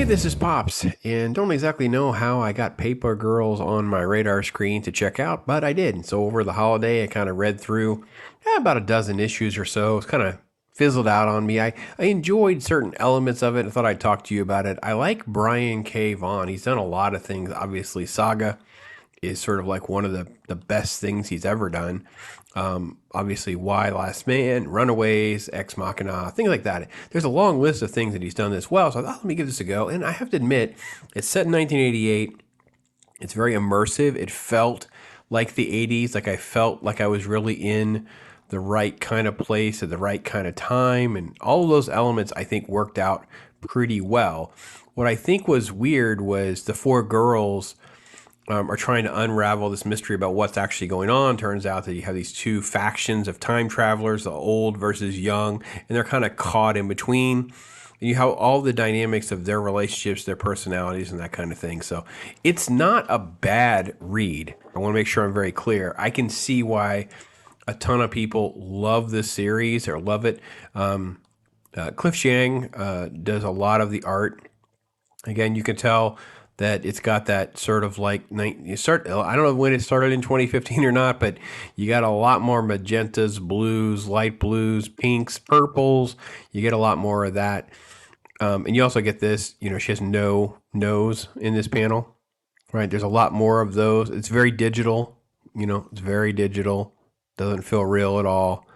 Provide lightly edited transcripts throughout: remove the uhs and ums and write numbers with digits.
This is Pops, and don't exactly know how I got Paper Girls on my radar screen to check out, but I did. So over the holiday, I kind of read through about a dozen issues or so. It's kind of fizzled out on me. I enjoyed certain elements of it. I thought I'd talk to you about it. I like Brian K. Vaughan. He's done a lot of things. Obviously, Saga is sort of like one of the best things he's ever done. Obviously, Why Last Man, Runaways, Ex Machina, things like that. There's a long list of things that he's done this well. So I thought, let me give this a go. And I have to admit, it's set in 1988. It's very immersive. It felt like the 80s. Like I felt like I was really in the right kind of place at the right kind of time. And all of those elements, I think, worked out pretty well. What I think was weird was the four girls are trying to unravel this mystery about what's actually going on. Turns out that you have these two factions of time travelers, the old versus young, and they're kind of caught in between. And you have all the dynamics of their relationships, their personalities, and that kind of thing. So it's not a bad read. I want to make sure I'm very clear. I can see why a ton of people love this series or love it. Cliff Chiang does a lot of the art. Again, you can tell that it's got that sort of like I don't know when it started in 2015 or not, but you got a lot more magentas, blues, light blues, pinks, purples. You get a lot more of that. And you also get this, she has no nose in this panel, right? There's a lot more of those. It's very digital, it's very digital. Doesn't feel real at all.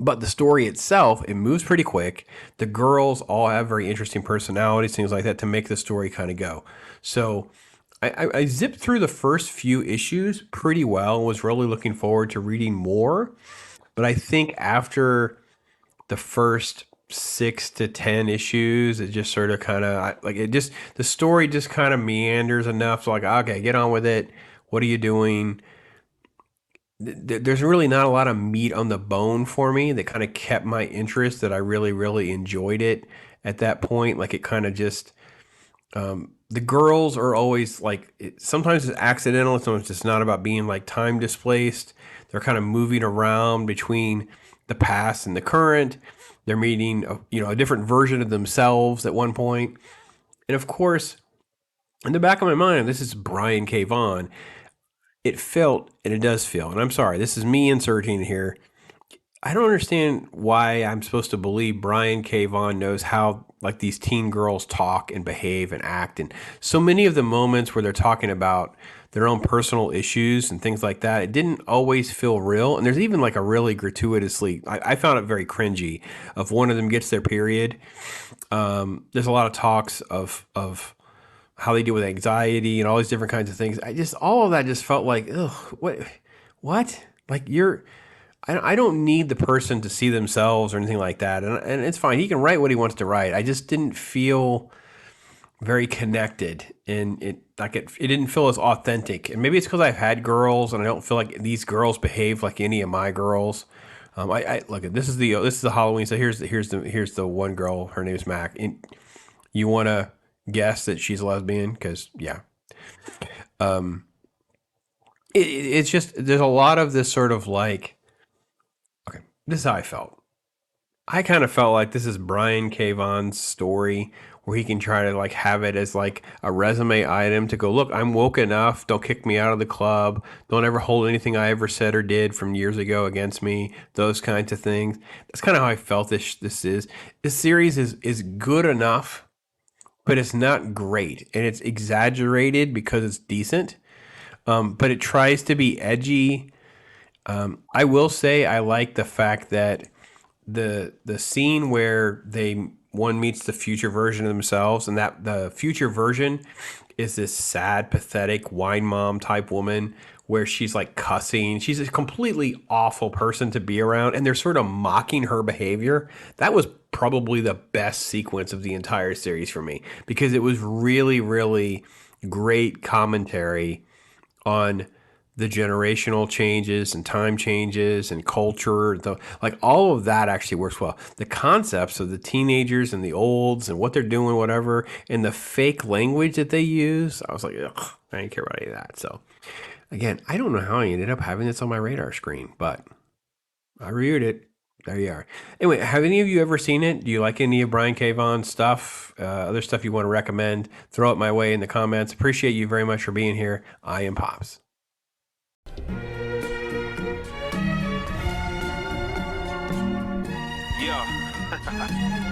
But the story itself, it moves pretty quick. The girls all have very interesting personalities, things like that, to make the story kind of go. So I zipped through the first few issues pretty well and was really looking forward to reading more. But I think after the first 6 to 10 issues, it just sort of kind of the story just kind of meanders enough. So like, okay, get on with it. What are you doing? There's really not a lot of meat on the bone for me that kind of kept my interest, that I really, really enjoyed it at that point. Like it kind of just, the girls are always like, sometimes it's accidental. Sometimes it's not about being like time displaced. They're kind of moving around between the past and the current. They're meeting, a different version of themselves at one point. And of course, in the back of my mind, this is Brian K. Vaughan. It felt, and it does feel, and I'm sorry, this is me inserting here. I don't understand why I'm supposed to believe Brian K. Vaughan knows how like these teen girls talk and behave and act. And so many of the moments where they're talking about their own personal issues and things like that, it didn't always feel real. And there's even like a really gratuitously, I found it very cringy, of one of them gets their period. There's a lot of talks of how they deal with anxiety and all these different kinds of things. All of that just felt like, ugh, what? Like I don't need the person to see themselves or anything like that. And it's fine. He can write what he wants to write. I just didn't feel very connected, and it didn't feel as authentic. And maybe it's because I've had girls and I don't feel like these girls behave like any of my girls. I look, this is the Halloween. So here's the one girl. Her name is Mac. And you want to guess that she's a lesbian? Because yeah, it's just, there's a lot of this sort of like, okay, this is how I felt. I kind of felt like this is Brian K. Vaughan's story, where he can try to like have it as like a resume item to go, look, I'm woke enough. Don't kick me out of the club. Don't ever hold anything I ever said or did from years ago against me. Those kinds of things. That's kind of how I felt this is. This series is good enough, but it's not great, and it's exaggerated because it's decent. But it tries to be edgy. I will say I like the fact that the scene where one meets the future version of themselves, and that the future version is this sad, pathetic wine mom type woman where she's like cussing. She's a completely awful person to be around, and they're sort of mocking her behavior. That was probably the best sequence of the entire series for me, because it was really, really great commentary on the generational changes and time changes and culture. Like all of that actually works well. The concepts of the teenagers and the olds and what they're doing, whatever, and the fake language that they use, I was like, ugh, I didn't care about any of that. So again, I don't know how I ended up having this on my radar screen, but I reviewed it. There you are. Anyway, have any of you ever seen it? Do you like any of Brian K. Vaughan's stuff? Other stuff you want to recommend? Throw it my way in the comments. Appreciate you very much for being here. I am Pops. Yeah.